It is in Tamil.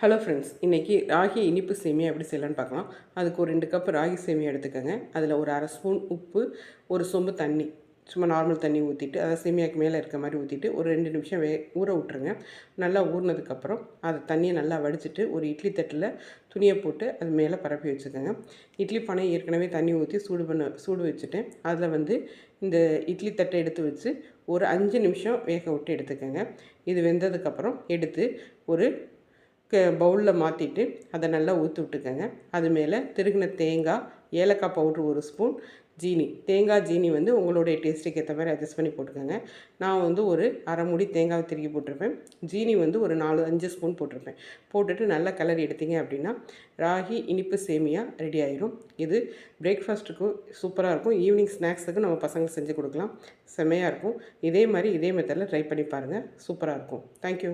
ஹலோ ஃப்ரெண்ட்ஸ், இன்றைக்கி ராகி இனிப்பு சேமியா எப்படி செய்யலான்னு பார்க்கலாம். அதுக்கு ஒரு 2 கப் ராகி சேமியா எடுத்துக்கோங்க. அதில் ஒரு அரை ஸ்பூன் உப்பு, ஒரு சொம்பு தண்ணி, சும்மா நார்மல் தண்ணி ஊற்றிட்டு அதை சேமியாவுக்கு மேலே இருக்க மாதிரி ஊற்றிட்டு ஒரு 2 நிமிஷம் ஊற விட்ருங்க. நல்லா ஊறினதுக்கப்புறம் அதை தண்ணியை நல்லா வடிச்சிட்டு ஒரு இட்லி தட்டில் துணியை போட்டு அது மேலே பரப்பி வச்சுக்கோங்க. இட்லி பானை ஏற்கனவே தண்ணி ஊற்றி சூடு வச்சுட்டேன். அதில் இந்த இட்லி தட்டை எடுத்து வச்சு ஒரு 5 நிமிஷம் வேக விட்டு எடுத்துக்கோங்க. இது வெந்ததுக்கப்புறம் எடுத்து ஒரு பவுலில் மாற்றிட்டு அதை நல்லா ஊற்றி விட்டுக்கோங்க. அது மேலே திருகின தேங்காய், ஏலக்காய் பவுட்ரு ஒரு ஸ்பூன், ஜீனி, தேங்காய் ஜீனி உங்களுடைய டேஸ்ட்டுக்கு ஏற்ற மாதிரி அட்ஜஸ்ட் பண்ணி போட்டுக்கோங்க. நான் ஒரு அரை மூடி தேங்காவை திருக்கி போட்டிருப்பேன். ஜீனி ஒரு 4-5 ஸ்பூன் போட்டிருப்பேன். போட்டுட்டு நல்லா கிளறி எடுத்தீங்க அப்படின்னா ராகி இனிப்பு சேமியா ரெடி ஆயிரும். இது பிரேக்ஃபாஸ்ட்டுக்கும் சூப்பராக இருக்கும். ஈவினிங் ஸ்நாக்ஸுக்கு நம்ம பசங்க செஞ்சு கொடுக்கலாம். செம்மையாக இருக்கும். இதே மெத்தடில் ட்ரை பண்ணி பாருங்கள். சூப்பராக இருக்கும். தேங்க்யூ.